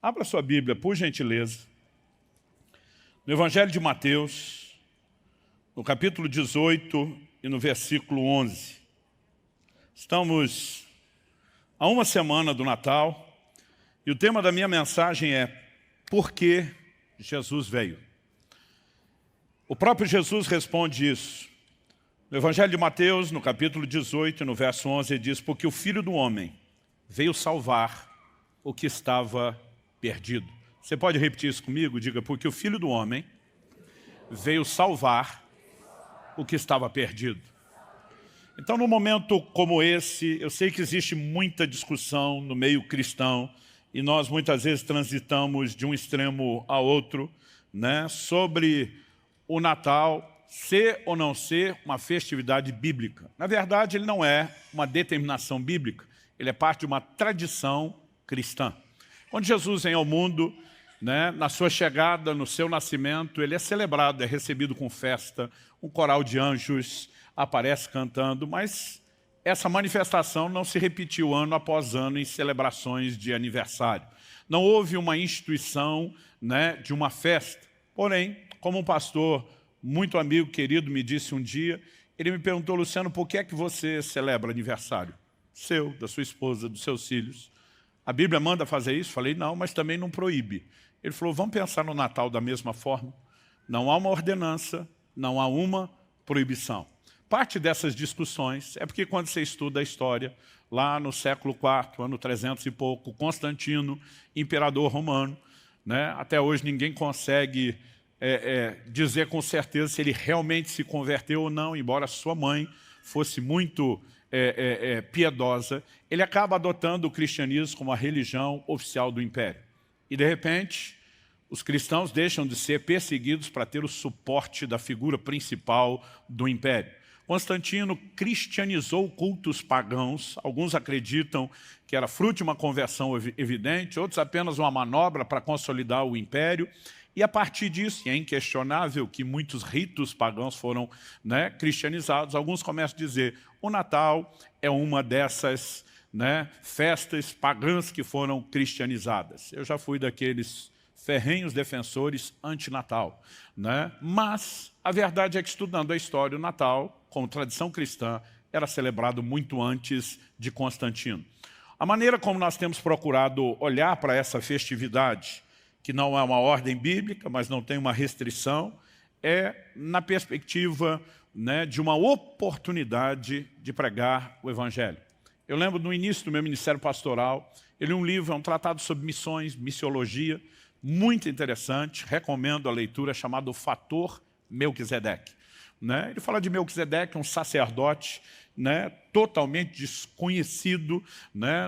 Abra sua Bíblia, por gentileza, no Evangelho de Mateus, no capítulo 18 e no versículo 11. Estamos a uma semana do Natal e o tema da minha mensagem é Por que Jesus veio? O próprio Jesus responde isso. No Evangelho de Mateus, no capítulo 18, no verso 11, ele diz: porque o Filho do Homem veio salvar o que estava perdido. Você pode repetir isso comigo? Diga: porque o Filho do Homem veio salvar o que estava perdido. Então, num momento como esse, eu sei que existe muita discussão no meio cristão e nós muitas vezes transitamos de um extremo a outro, né, sobre o Natal ser ou não ser uma festividade bíblica. Na verdade, ele não é uma determinação bíblica, ele é parte de uma tradição cristã. Quando Jesus vem ao mundo, né, na sua chegada, no seu nascimento, ele é celebrado, é recebido com festa, um coral de anjos aparece cantando, mas essa manifestação não se repetiu ano após ano em celebrações de aniversário. Não houve uma instituição, né, de uma festa. Porém, como um pastor muito amigo, querido, me disse um dia, ele me perguntou: Luciano, por que é que você celebra aniversário? Seu, da sua esposa, dos seus filhos. A Bíblia manda fazer isso? Falei: não, mas também não proíbe. Ele falou: vamos pensar no Natal da mesma forma. Não há uma ordenança, não há uma proibição. Parte dessas discussões é porque quando você estuda a história, lá no século IV, ano 300 e pouco, Constantino, imperador romano, né, até hoje ninguém consegue dizer com certeza se ele realmente se converteu ou não, embora sua mãe fosse muito piedosa, ele acaba adotando o cristianismo como a religião oficial do império. E de repente, os cristãos deixam de ser perseguidos para ter o suporte da figura principal do império. Constantino cristianizou cultos pagãos, alguns acreditam que era fruto de uma conversão evidente, outros apenas uma manobra para consolidar o império. E a partir disso, e é inquestionável que muitos ritos pagãos foram, né, cristianizados, alguns começam a dizer: o Natal é uma dessas, né, festas pagãs que foram cristianizadas. Eu já fui daqueles ferrenhos defensores anti-Natal, né? Mas a verdade é que, estudando a história, o Natal, como tradição cristã, era celebrado muito antes de Constantino. A maneira como nós temos procurado olhar para essa festividade, que não é uma ordem bíblica, mas não tem uma restrição, é na perspectiva, né, de uma oportunidade de pregar o Evangelho. Eu lembro no início do meu ministério pastoral, eu li um livro, é um tratado sobre missões, missiologia, muito interessante, recomendo a leitura, chamado O Fator Melquisedeque. Né? Ele fala de Melquisedeque, um sacerdote, né, totalmente desconhecido, né,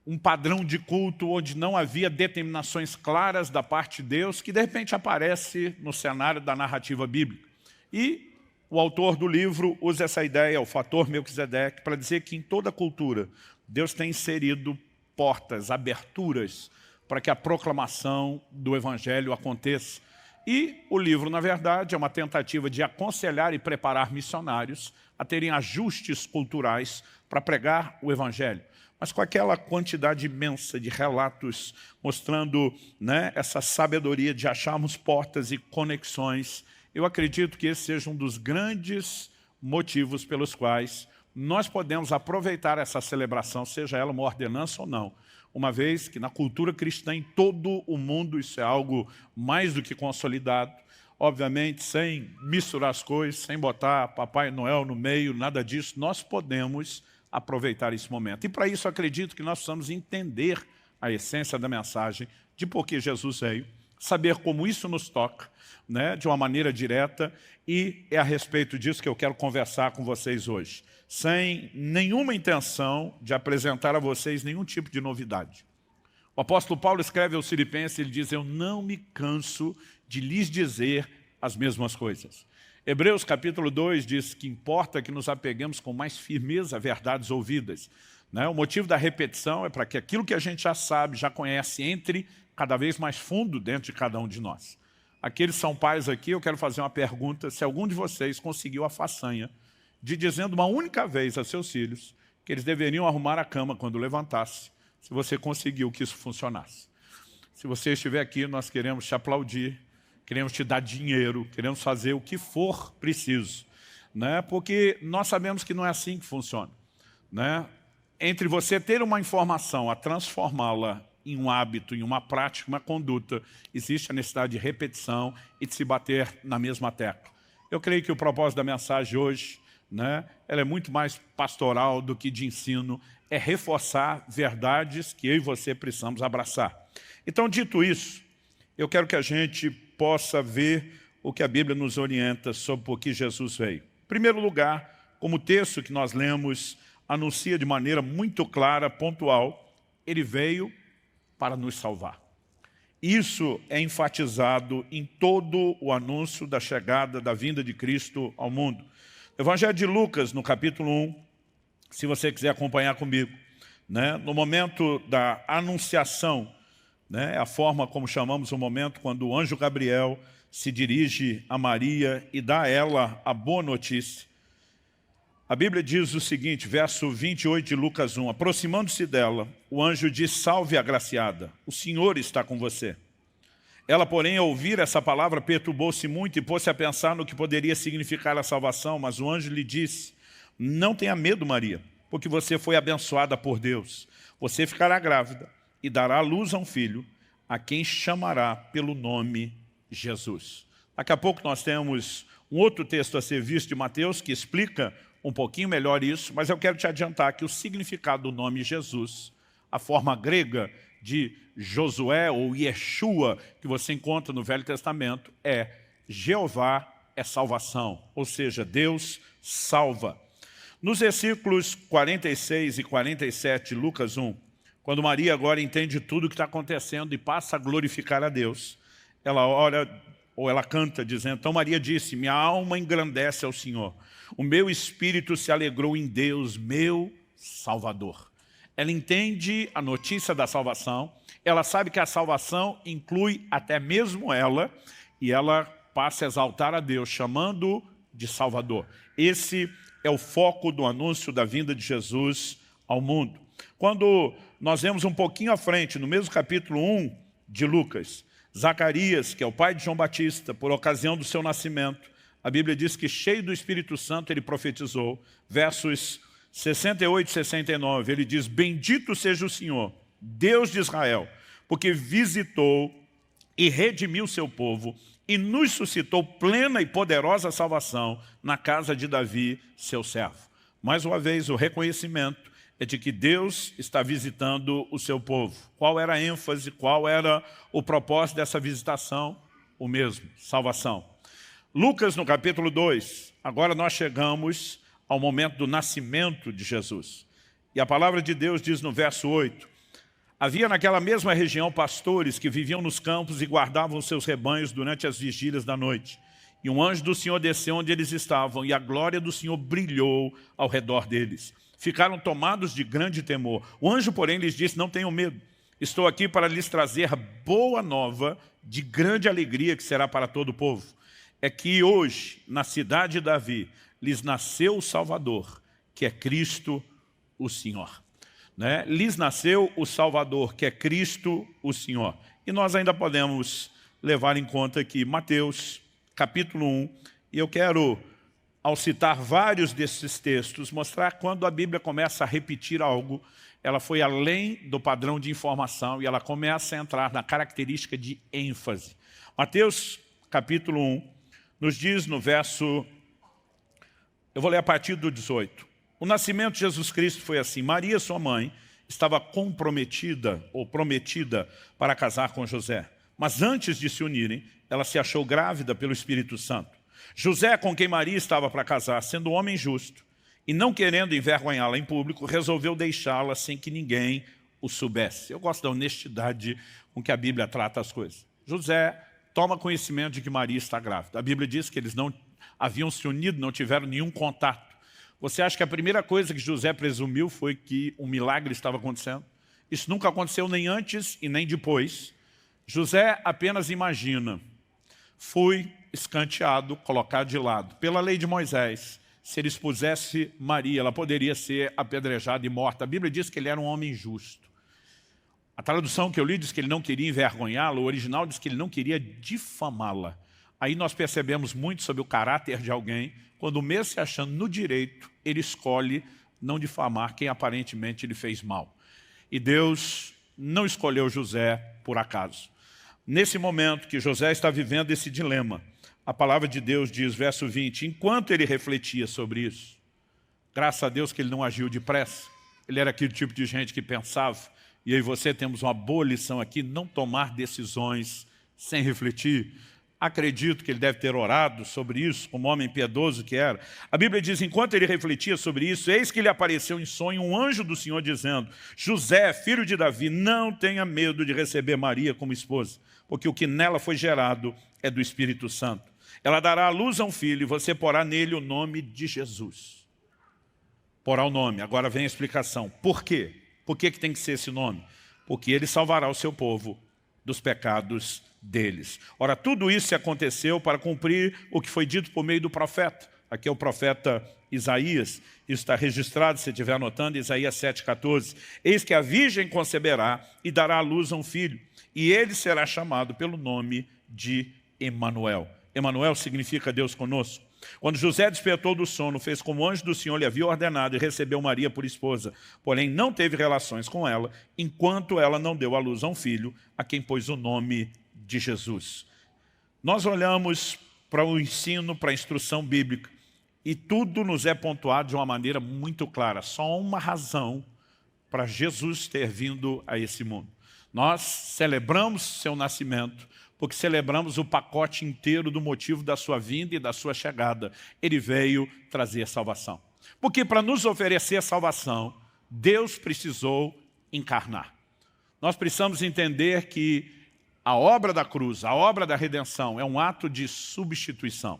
um padrão de culto onde não havia determinações claras da parte de Deus, que de repente aparece no cenário da narrativa bíblica. E o autor do livro usa essa ideia, o fator Melquisedeque, para dizer que em toda cultura Deus tem inserido portas, aberturas, para que a proclamação do Evangelho aconteça. E o livro, na verdade, é uma tentativa de aconselhar e preparar missionários a terem ajustes culturais para pregar o Evangelho. Mas com aquela quantidade imensa de relatos mostrando, né, essa sabedoria de acharmos portas e conexões, eu acredito que esse seja um dos grandes motivos pelos quais nós podemos aproveitar essa celebração, seja ela uma ordenança ou não, uma vez que na cultura cristã em todo o mundo isso é algo mais do que consolidado, obviamente sem misturar as coisas, sem botar Papai Noel no meio, nada disso, nós podemos aproveitar esse momento. E para isso acredito que nós precisamos entender a essência da mensagem de por que Jesus veio, saber como isso nos toca, né, de uma maneira direta, e é a respeito disso que eu quero conversar com vocês hoje, sem nenhuma intenção de apresentar a vocês nenhum tipo de novidade. O apóstolo Paulo escreve aos Filipenses, ele diz: eu não me canso de lhes dizer as mesmas coisas. Hebreus capítulo 2 diz que importa que nos apeguemos com mais firmeza a verdades ouvidas. Né? O motivo da repetição é para que aquilo que a gente já sabe, já conhece, entre cada vez mais fundo dentro de cada um de nós. Aqueles são pais aqui, eu quero fazer uma pergunta: se algum de vocês conseguiu a façanha de dizendo uma única vez a seus filhos que eles deveriam arrumar a cama quando levantasse, se você conseguiu que isso funcionasse. Se você estiver aqui, nós queremos te aplaudir, queremos te dar dinheiro, queremos fazer o que for preciso, né? Porque nós sabemos que não é assim que funciona, né? Entre você ter uma informação, a transformá-la em um hábito, em uma prática, uma conduta, existe a necessidade de repetição e de se bater na mesma tecla. Eu creio que o propósito da mensagem hoje, né, ela é muito mais pastoral do que de ensino, é reforçar verdades que eu e você precisamos abraçar. Então, dito isso, eu quero que a gente possa ver o que a Bíblia nos orienta sobre por que Jesus veio. Em primeiro lugar, como o texto que nós lemos anuncia de maneira muito clara, pontual, ele veio para nos salvar. Isso é enfatizado em todo o anúncio da chegada, da vinda de Cristo ao mundo. Evangelho de Lucas, no capítulo 1, se você quiser acompanhar comigo, né? No momento da anunciação, né? A forma como chamamos o momento quando o anjo Gabriel se dirige a Maria e dá a ela a boa notícia. A Bíblia diz o seguinte, verso 28 de Lucas 1, aproximando-se dela, o anjo diz, salve agraciada, o Senhor está com você. Ela, porém, ao ouvir essa palavra, perturbou-se muito e pôs-se a pensar no que poderia significar a salvação, mas o anjo lhe disse, não tenha medo, Maria, porque você foi abençoada por Deus. Você ficará grávida e dará à luz a um filho, a quem chamará pelo nome Jesus. Daqui a pouco nós temos um outro texto a ser visto de Mateus, que explica um pouquinho melhor isso, mas eu quero te adiantar que o significado do nome Jesus, a forma grega de Josué ou Yeshua, que você encontra no Velho Testamento, é Jeová é salvação, ou seja, Deus salva. Nos versículos 46 e 47 de Lucas 1, quando Maria agora entende tudo o que está acontecendo e passa a glorificar a Deus, ela ora ou ela canta dizendo, então Maria disse, minha alma engrandece ao Senhor, o meu espírito se alegrou em Deus, meu Salvador. Ela entende a notícia da salvação, ela sabe que a salvação inclui até mesmo ela, e ela passa a exaltar a Deus, chamando-o de Salvador. Esse é o foco do anúncio da vinda de Jesus ao mundo. Quando nós vemos um pouquinho à frente, no mesmo capítulo 1 de Lucas, Zacarias, que é o pai de João Batista, por ocasião do seu nascimento, a Bíblia diz que cheio do Espírito Santo ele profetizou, versos 68 e 69, ele diz, bendito seja o Senhor, Deus de Israel, porque visitou e redimiu seu povo e nos suscitou plena e poderosa salvação na casa de Davi, seu servo. Mais uma vez, o reconhecimento é de que Deus está visitando o seu povo. Qual era a ênfase, qual era o propósito dessa visitação? O mesmo, salvação. Lucas, no capítulo 2, agora nós chegamos ao momento do nascimento de Jesus. E a palavra de Deus diz no verso 8, havia naquela mesma região pastores que viviam nos campos e guardavam seus rebanhos durante as vigílias da noite. E um anjo do Senhor desceu onde eles estavam, e a glória do Senhor brilhou ao redor deles. Ficaram tomados de grande temor. O anjo, porém, lhes disse, não tenham medo. Estou aqui para lhes trazer boa nova de grande alegria que será para todo o povo. É que hoje, na cidade de Davi, lhes nasceu o Salvador, que é Cristo o Senhor. Né? Lhes nasceu o Salvador, que é Cristo o Senhor. E nós ainda podemos levar em conta aqui Mateus, capítulo 1, e eu quero, ao citar vários desses textos, mostrar quando a Bíblia começa a repetir algo, ela foi além do padrão de informação e ela começa a entrar na característica de ênfase. Mateus, capítulo 1, nos diz no verso, eu vou ler a partir do 18. O nascimento de Jesus Cristo foi assim, Maria, sua mãe, estava comprometida ou prometida para casar com José. Mas antes de se unirem, ela se achou grávida pelo Espírito Santo. José, com quem Maria estava para casar, sendo um homem justo, e não querendo envergonhá-la em público, resolveu deixá-la sem que ninguém o soubesse. Eu gosto da honestidade com que a Bíblia trata as coisas. José toma conhecimento de que Maria está grávida. A Bíblia diz que eles não haviam se unido, não tiveram nenhum contato. Você acha que a primeira coisa que José presumiu foi que um milagre estava acontecendo? Isso nunca aconteceu nem antes e nem depois. José apenas imagina, foi escanteado, colocado de lado. Pela lei de Moisés, se ele expusesse Maria, ela poderia ser apedrejada e morta. A Bíblia diz que ele era um homem justo. A tradução que eu li diz que ele não queria envergonhá-la, o original diz que ele não queria difamá-la. Aí nós percebemos muito sobre o caráter de alguém, quando mesmo se achando no direito, ele escolhe não difamar quem aparentemente lhe fez mal. E Deus não escolheu José por acaso. Nesse momento que José está vivendo esse dilema, a palavra de Deus diz, verso 20, enquanto ele refletia sobre isso, graças a Deus que ele não agiu depressa, ele era aquele tipo de gente que pensava, e eu e você temos uma boa lição aqui, não tomar decisões sem refletir. Acredito que ele deve ter orado sobre isso, como homem piedoso que era. A Bíblia diz, enquanto ele refletia sobre isso, eis que lhe apareceu em sonho um anjo do Senhor dizendo, José, filho de Davi, não tenha medo de receber Maria como esposa, porque o que nela foi gerado é do Espírito Santo. Ela dará à luz a um filho e você porá nele o nome de Jesus. Porá o nome. Agora vem a explicação. Por quê? Por que tem que ser esse nome? Porque ele salvará o seu povo dos pecados deles. Ora, tudo isso aconteceu para cumprir o que foi dito por meio do profeta. Aqui é o profeta Isaías, isso está registrado, se estiver anotando, Isaías 7,14. Eis que a virgem conceberá e dará à luz a um filho, e ele será chamado pelo nome de Emanuel. Emanuel significa Deus conosco. Quando José despertou do sono, fez como o anjo do Senhor lhe havia ordenado e recebeu Maria por esposa, porém não teve relações com ela, enquanto ela não deu à luz a um filho, a quem pôs o nome de Jesus. Nós olhamos para o ensino, para a instrução bíblica, e tudo nos é pontuado de uma maneira muito clara. Só uma razão para Jesus ter vindo a esse mundo. Nós celebramos seu nascimento, porque celebramos o pacote inteiro do motivo da sua vinda e da sua chegada. Ele veio trazer salvação. Porque para nos oferecer salvação, Deus precisou encarnar. Nós precisamos entender que a obra da cruz, a obra da redenção, é um ato de substituição.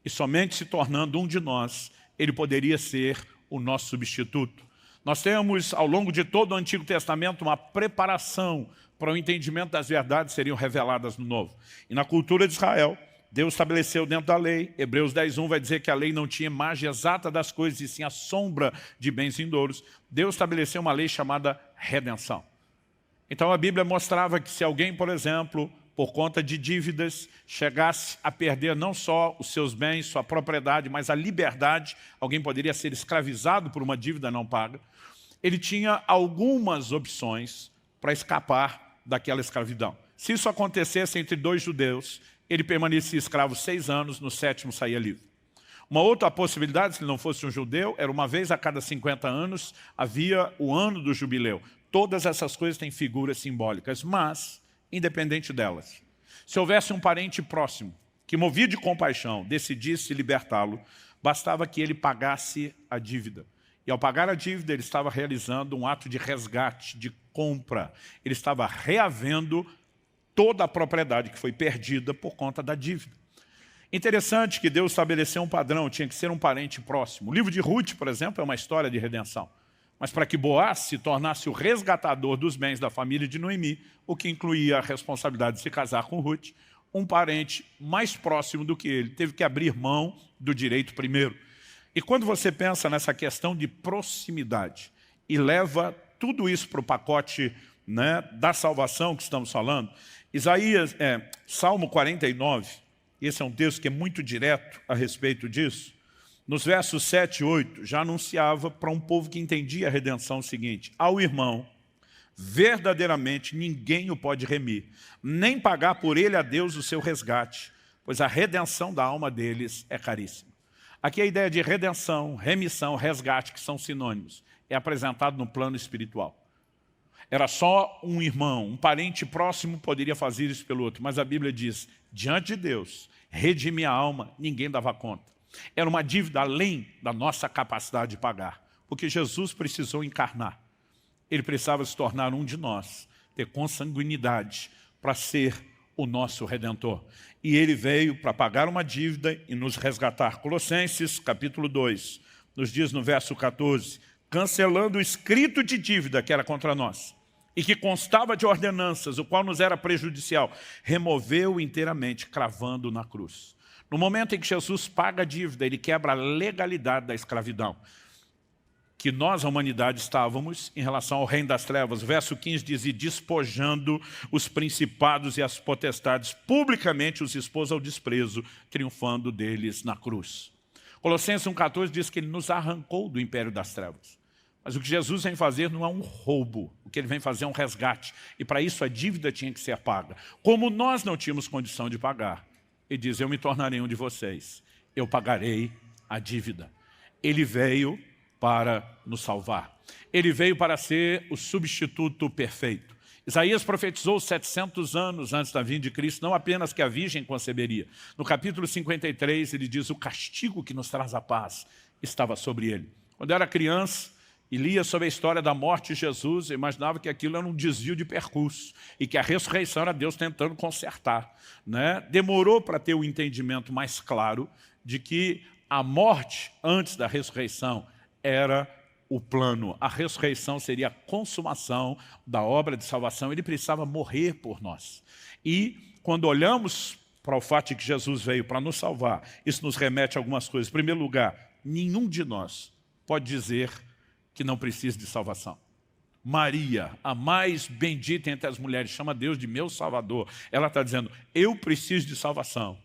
E somente se tornando um de nós, ele poderia ser o nosso substituto. Nós temos, ao longo de todo o Antigo Testamento, uma preparação para o entendimento das verdades que seriam reveladas no Novo. E na cultura de Israel, Deus estabeleceu dentro da lei, Hebreus 10:1 vai dizer que a lei não tinha imagem exata das coisas, e sim a sombra de bens vindouros. Deus estabeleceu uma lei chamada redenção. Então a Bíblia mostrava que se alguém, por exemplo, por conta de dívidas, chegasse a perder não só os seus bens, sua propriedade, mas a liberdade, alguém poderia ser escravizado por uma dívida não paga, ele tinha algumas opções para escapar daquela escravidão. Se isso acontecesse entre dois judeus, ele permanecia escravo 6 anos, no 7º saía livre. Uma outra possibilidade, se ele não fosse um judeu, era uma vez a cada 50 anos, havia o ano do jubileu. Todas essas coisas têm figuras simbólicas, mas, independente delas, se houvesse um parente próximo, que movido de compaixão, decidisse libertá-lo, bastava que ele pagasse a dívida. E ao pagar a dívida, ele estava realizando um ato de resgate, de compra. Ele estava reavendo toda a propriedade que foi perdida por conta da dívida. Interessante que Deus estabeleceu um padrão, tinha que ser um parente próximo. O livro de Ruth, por exemplo, é uma história de redenção. Mas para que Boaz se tornasse o resgatador dos bens da família de Noemi, o que incluía a responsabilidade de se casar com Ruth, um parente mais próximo do que ele teve que abrir mão do direito primeiro. E quando você pensa nessa questão de proximidade e leva tudo isso para o pacote, né, da salvação que estamos falando, Salmo 49, esse é um texto que é muito direto a respeito disso, nos versos 7 e 8, já anunciava para um povo que entendia a redenção o seguinte: ao irmão, verdadeiramente ninguém o pode remir, nem pagar por ele a Deus o seu resgate, pois a redenção da alma deles é caríssima. Aqui a ideia de redenção, remissão, resgate, que são sinônimos, é apresentado no plano espiritual. Era só um irmão, um parente próximo poderia fazer isso pelo outro, mas a Bíblia diz, diante de Deus, redimir a alma, ninguém dava conta. Era uma dívida além da nossa capacidade de pagar, porque Jesus precisou encarnar. Ele precisava se tornar um de nós, ter consanguinidade para ser o nosso Redentor. E ele veio para pagar uma dívida e nos resgatar. Colossenses, capítulo 2, nos diz no verso 14, cancelando o escrito de dívida que era contra nós, e que constava de ordenanças, o qual nos era prejudicial, removeu inteiramente, cravando na cruz. No momento em que Jesus paga a dívida, ele quebra a legalidade da escravidão. que nós, a humanidade, estávamos em relação ao reino das trevas. O verso 15 diz, e despojando os principados e as potestades, publicamente os expôs ao desprezo, triunfando deles na cruz. Colossenses 1,14 diz que ele nos arrancou do império das trevas. Mas o que Jesus vem fazer não é um roubo, o que ele vem fazer é um resgate. E para isso a dívida tinha que ser paga. Como nós não tínhamos condição de pagar, ele diz, eu me tornarei um de vocês, eu pagarei a dívida. Ele veio para nos salvar. Ele veio para ser o substituto perfeito. Isaías profetizou 700 anos antes da vinda de Cristo, não apenas que a Virgem conceberia. No capítulo 53, ele diz, o castigo que nos traz a paz estava sobre ele. Quando eu era criança e lia sobre a história da morte de Jesus, eu imaginava que aquilo era um desvio de percurso e que a ressurreição era Deus tentando consertar, né? Demorou para ter o entendimento mais claro de que a morte antes da ressurreição era o plano. A ressurreição seria a consumação da obra de salvação. Ele precisava morrer por nós. E quando olhamos para o fato de que Jesus veio para nos salvar, isso nos remete a algumas coisas. Em primeiro lugar, nenhum de nós pode dizer que não precisa de salvação. Maria, a mais bendita entre as mulheres, chama Deus de meu Salvador. Ela está dizendo, eu preciso de salvação.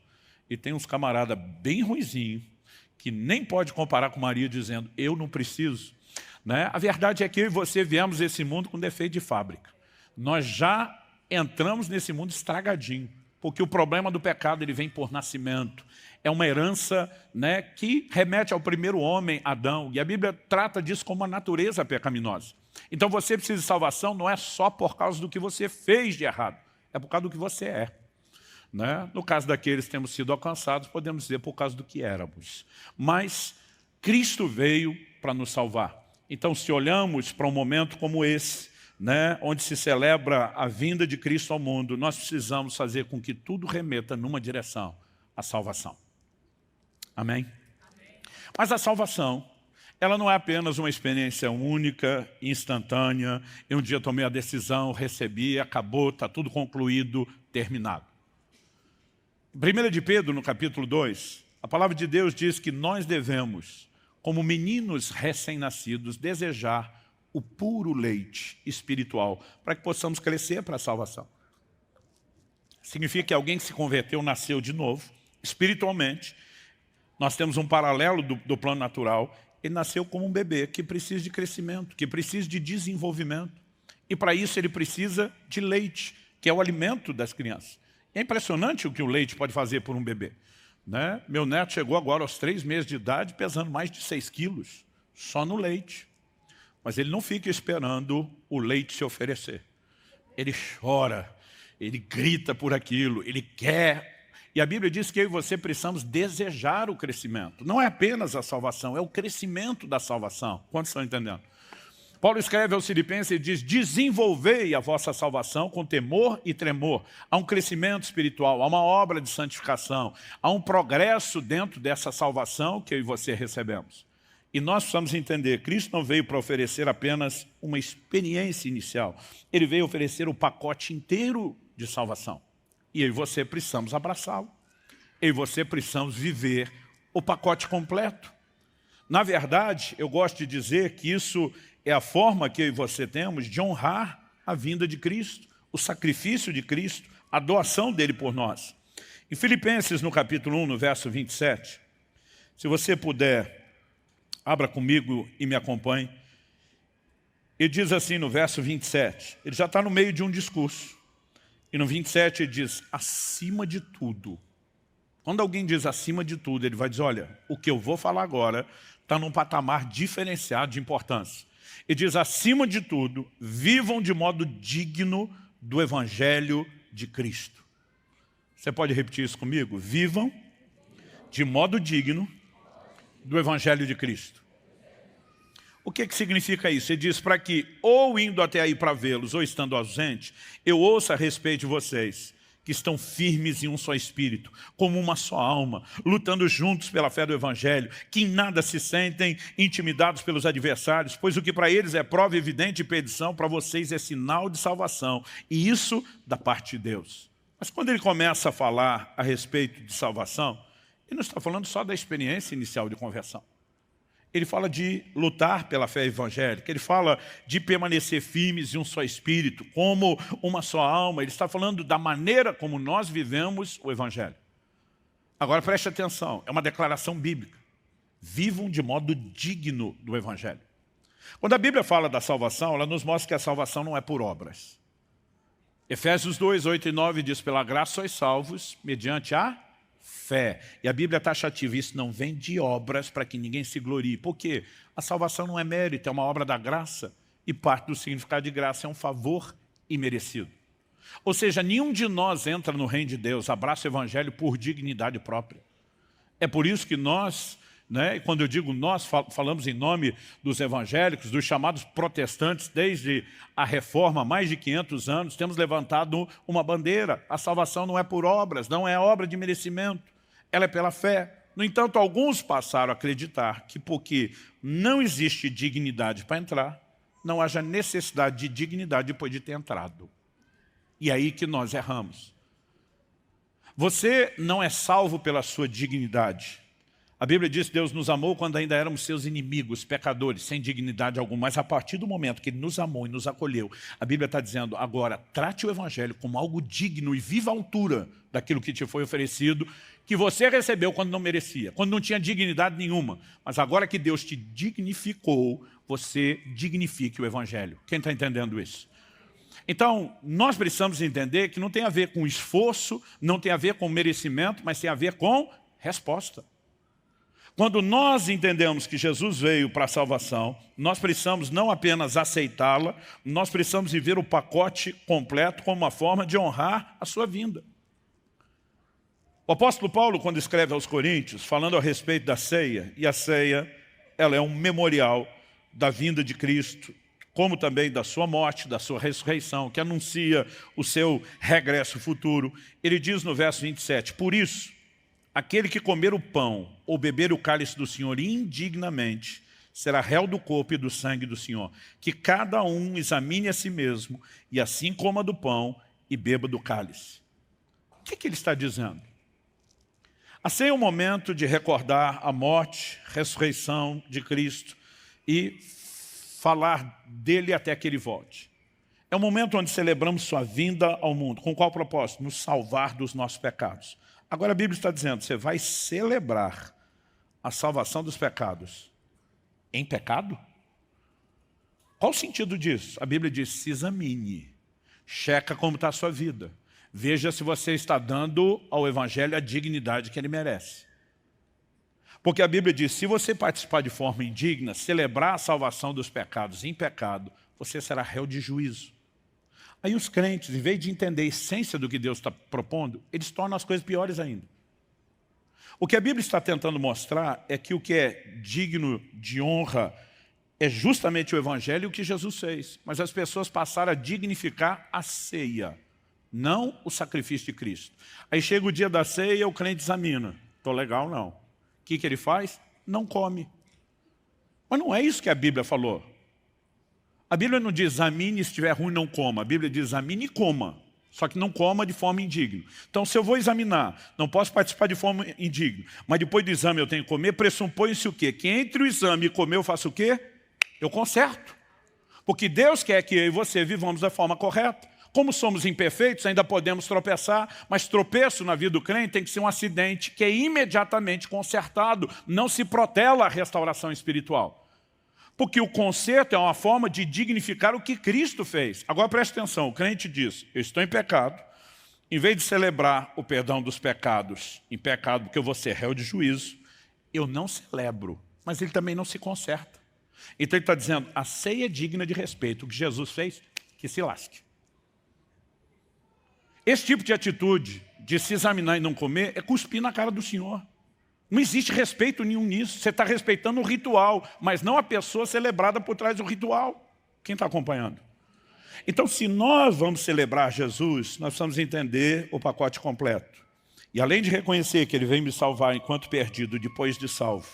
E tem uns camaradas bem ruinzinhos, que nem pode comparar com Maria dizendo, eu não preciso. Né? A verdade é que eu e você viemos a esse mundo com defeito de fábrica. Nós já entramos nesse mundo estragadinho, porque o problema do pecado ele vem por nascimento. É uma herança, né, que remete ao primeiro homem, Adão, e a Bíblia trata disso como uma natureza pecaminosa. Então você precisa de salvação não é só por causa do que você fez de errado, é por causa do que você é. Né? No caso daqueles que temos sido alcançados, podemos dizer por causa do que éramos. Mas Cristo veio para nos salvar. Então, se olhamos para um momento como esse, né, onde se celebra a vinda de Cristo ao mundo, nós precisamos fazer com que tudo remeta numa direção, a salvação. Amém? Amém. Mas a salvação, ela não é apenas uma experiência única, instantânea, e um dia tomei a decisão, recebi, acabou, está tudo concluído, terminado. 1 de Pedro, no capítulo 2, a palavra de Deus diz que nós devemos, como meninos recém-nascidos, desejar o puro leite espiritual, para que possamos crescer para a salvação. Significa que alguém que se converteu, nasceu de novo, espiritualmente. Nós temos um paralelo do plano natural. Ele nasceu como um bebê que precisa de crescimento, que precisa de desenvolvimento. E para isso ele precisa de leite, que é o alimento das crianças. É impressionante o que o leite pode fazer por um bebê. Né? Meu neto chegou agora aos 3 meses de idade, pesando mais de 6 quilos, só no leite. Mas ele não fica esperando o leite se oferecer. Ele chora, ele grita por aquilo, ele quer. E a Bíblia diz que eu e você precisamos desejar o crescimento. Não é apenas a salvação, é o crescimento da salvação. Quantos estão entendendo? Paulo escreve aos Filipenses e diz, desenvolvei a vossa salvação com temor e tremor. Há um crescimento espiritual, há uma obra de santificação, há um progresso dentro dessa salvação que eu e você recebemos. E nós precisamos entender, Cristo não veio para oferecer apenas uma experiência inicial. Ele veio oferecer o pacote inteiro de salvação. E eu e você precisamos abraçá-lo. Eu e você precisamos viver o pacote completo. Na verdade, eu gosto de dizer que isso é a forma que eu e você temos de honrar a vinda de Cristo, o sacrifício de Cristo, a doação dele por nós. Em Filipenses, no capítulo 1, no verso 27, se você puder, abra comigo e me acompanhe. Ele diz assim no verso 27, ele já está no meio de um discurso. E no 27 ele diz, acima de tudo. Quando alguém diz acima de tudo, ele vai dizer, olha, o que eu vou falar agora está num patamar diferenciado de importância. Ele diz, acima de tudo, vivam de modo digno do Evangelho de Cristo. Você pode repetir isso comigo? Vivam de modo digno do Evangelho de Cristo. O que significa isso? Ele diz para que, ou indo até aí para vê-los, ou estando ausente, eu ouça a respeito de vocês, que estão firmes em um só espírito, como uma só alma, lutando juntos pela fé do Evangelho, que em nada se sentem intimidados pelos adversários, pois o que para eles é prova evidente de perdição, para vocês é sinal de salvação, e isso da parte de Deus. Mas quando ele começa a falar a respeito de salvação, ele não está falando só da experiência inicial de conversão. ele fala de lutar pela fé evangélica, ele fala de permanecer firmes em um só espírito, como uma só alma. Ele está falando da maneira como nós vivemos o evangelho. Agora preste atenção, é uma declaração bíblica. Vivam de modo digno do evangelho. Quando a Bíblia fala da salvação, ela nos mostra que a salvação não é por obras. Efésios 2, 8 e 9 diz, pela graça sois salvos, mediante a fé. E a Bíblia é taxativa, isso não vem de obras para que ninguém se glorie. Por quê? A salvação não é mérito, é uma obra da graça. E parte do significado de graça é um favor imerecido. Ou seja, nenhum de nós entra no reino de Deus, abraça o evangelho por dignidade própria. É por isso que nós, quando eu digo nós, falamos em nome dos evangélicos, dos chamados protestantes, desde a reforma, há mais de 500 anos, temos levantado uma bandeira. A salvação não é por obras, não é obra de merecimento, ela é pela fé. No entanto, alguns passaram a acreditar que porque não existe dignidade para entrar, não haja necessidade de dignidade depois de ter entrado. E aí que nós erramos. Você não é salvo pela sua dignidade. A Bíblia diz que Deus nos amou quando ainda éramos seus inimigos, pecadores, sem dignidade alguma. Mas a partir do momento que Ele nos amou e nos acolheu, a Bíblia está dizendo, agora, trate o Evangelho como algo digno e viva a altura daquilo que te foi oferecido, que você recebeu quando não merecia, quando não tinha dignidade nenhuma. Mas agora que Deus te dignificou, você dignifique o Evangelho. Quem está entendendo isso? Então, nós precisamos entender que não tem a ver com esforço, não tem a ver com merecimento, mas tem a ver com resposta. Quando nós entendemos que Jesus veio para a salvação, nós precisamos não apenas aceitá-la, nós precisamos viver o pacote completo como uma forma de honrar a sua vinda. O apóstolo Paulo, quando escreve aos Coríntios, falando a respeito da ceia, e a ceia ela é um memorial da vinda de Cristo, como também da sua morte, da sua ressurreição, que anuncia o seu regresso futuro. Ele diz no verso 27, por isso, aquele que comer o pão ou beber o cálice do Senhor indignamente, será réu do corpo e do sangue do Senhor. Que cada um examine a si mesmo, e assim coma do pão e beba do cálice. O que ele está dizendo? A ceia é um momento de recordar a morte, ressurreição de Cristo e falar dele até que ele volte. É um momento onde celebramos sua vinda ao mundo. Com qual propósito? Nos salvar dos nossos pecados. Agora a Bíblia está dizendo, você vai celebrar a salvação dos pecados em pecado? Qual o sentido disso? A Bíblia diz, se examine, checa como está a sua vida. Veja se você está dando ao Evangelho a dignidade que ele merece. Porque a Bíblia diz, se você participar de forma indigna, celebrar a salvação dos pecados em pecado, você será réu de juízo. Aí os crentes, em vez de entender a essência do que Deus está propondo, eles tornam as coisas piores ainda. O que a Bíblia está tentando mostrar é que o que é digno de honra é justamente o Evangelho e o que Jesus fez. Mas as pessoas passaram a dignificar a ceia, não o sacrifício de Cristo. Aí chega o dia da ceia, o crente examina. Estou legal, não. O que ele faz? Não come. Mas não é isso que a Bíblia falou. A Bíblia não diz, examine, se estiver ruim, não coma. A Bíblia diz, examine e coma. Só que não coma de forma indigna. Então, se eu vou examinar, não posso participar de forma indigna, mas depois do exame eu tenho que comer, pressupõe-se o quê? Que entre o exame e comer eu faço o quê? Eu conserto. Porque Deus quer que eu e você vivamos da forma correta. Como somos imperfeitos, ainda podemos tropeçar, mas tropeço na vida do crente tem que ser um acidente que é imediatamente consertado. Não se protela a restauração espiritual. Porque o conserto é uma forma de dignificar o que Cristo fez. Agora preste atenção, o crente diz, eu estou em pecado, em vez de celebrar o perdão dos pecados em pecado, porque eu vou ser réu de juízo, eu não celebro, mas ele também não se conserta. Então ele está dizendo, a ceia é digna de respeito, o que Jesus fez, que se lasque. Esse tipo de atitude de se examinar e não comer é cuspir na cara do Senhor. Não existe respeito nenhum nisso. Você está respeitando o ritual, mas não a pessoa celebrada por trás do ritual. Quem está acompanhando? Então, se nós vamos celebrar Jesus, nós precisamos entender o pacote completo. E além de reconhecer que Ele veio me salvar enquanto perdido, depois de salvo,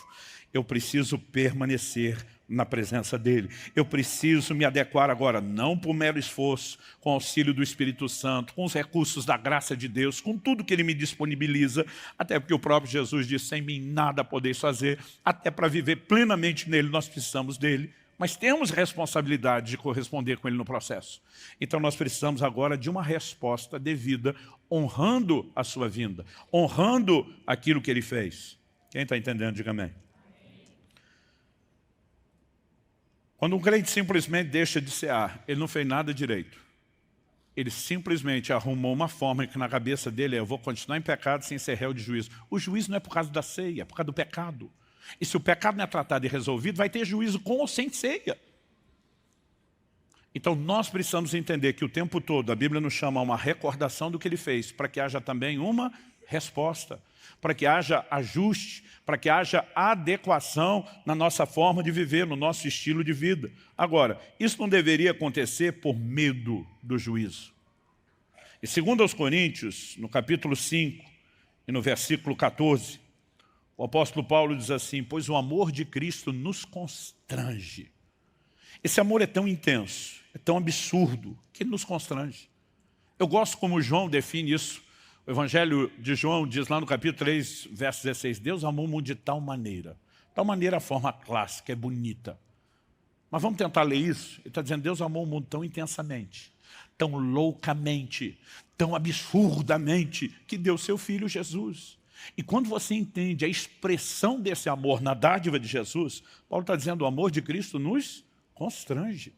Eu preciso permanecer na presença dele. Eu preciso me adequar agora, não por mero esforço, com o auxílio do Espírito Santo, com os recursos da graça de Deus, com tudo que ele me disponibiliza, até porque o próprio Jesus disse, sem mim nada podeis fazer, até para viver plenamente nele nós precisamos dele, mas temos responsabilidade de corresponder com ele no processo. Então nós precisamos agora de uma resposta devida, honrando a sua vinda, honrando aquilo que ele fez. Quem está entendendo, diga amém. Quando um crente simplesmente deixa de cear, ele não fez nada direito. Ele simplesmente arrumou uma forma que na cabeça dele é, eu vou continuar em pecado sem ser réu de juízo. O juízo não é por causa da ceia, é por causa do pecado. E se o pecado não é tratado e resolvido, vai ter juízo com ou sem ceia. Então nós precisamos entender que o tempo todo a Bíblia nos chama a uma recordação do que ele fez, para que haja também uma resposta, para que haja ajuste, para que haja adequação na nossa forma de viver, no nosso estilo de vida. Agora, isso não deveria acontecer por medo do juízo. E segundo aos Coríntios, no capítulo 5 e no versículo 14, o apóstolo Paulo diz assim, pois o amor de Cristo nos constrange. Esse amor é tão intenso, é tão absurdo, que ele nos constrange. Eu gosto como João define isso. O Evangelho de João diz lá no capítulo 3, verso 16, Deus amou o mundo de tal maneira a forma clássica, é bonita. Mas vamos tentar ler isso? Ele está dizendo, Deus amou o mundo tão intensamente, tão loucamente, tão absurdamente, que deu seu Filho Jesus. E quando você entende a expressão desse amor na dádiva de Jesus, Paulo está dizendo, o amor de Cristo nos constrange.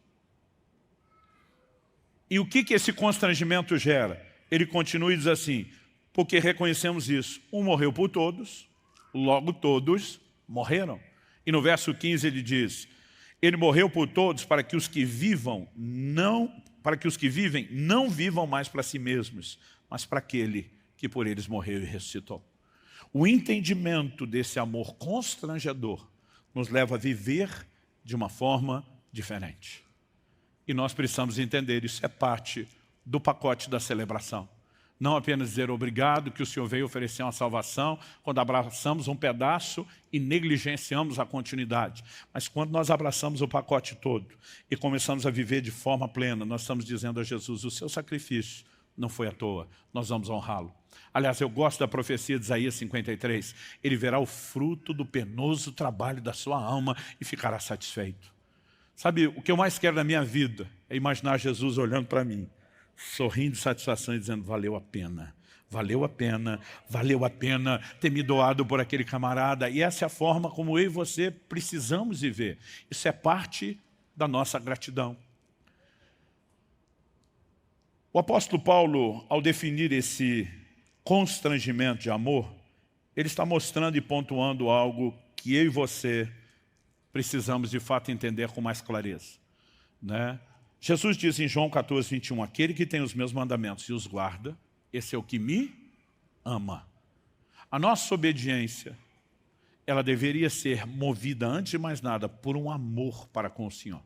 E o que esse constrangimento gera? Ele continua e diz assim, porque reconhecemos isso, um morreu por todos, logo todos morreram. E no verso 15 ele diz, ele morreu por todos para que os que vivem não vivam mais para si mesmos, mas para aquele que por eles morreu e ressuscitou. O entendimento desse amor constrangedor nos leva a viver de uma forma diferente. E nós precisamos entender, isso é parte do pacote da celebração. Não apenas dizer obrigado que o Senhor veio oferecer uma salvação, quando abraçamos um pedaço e negligenciamos a continuidade. Mas quando nós abraçamos o pacote todo e começamos a viver de forma plena, nós estamos dizendo a Jesus, o seu sacrifício não foi à toa, nós vamos honrá-lo. Aliás, eu gosto da profecia de Isaías 53, ele verá o fruto do penoso trabalho da sua alma e ficará satisfeito. Sabe, o que eu mais quero na minha vida é imaginar Jesus olhando para mim, sorrindo de satisfação e dizendo, valeu a pena ter me doado por aquele camarada. E essa é a forma como eu e você precisamos viver. Isso é parte da nossa gratidão. O apóstolo Paulo, ao definir esse constrangimento de amor, ele está mostrando e pontuando algo que eu e você precisamos de fato entender com mais clareza, né? Jesus diz em João 14, 21, aquele que tem os meus mandamentos e os guarda, esse é o que me ama. A nossa obediência, ela deveria ser movida, antes de mais nada, por um amor para com o Senhor.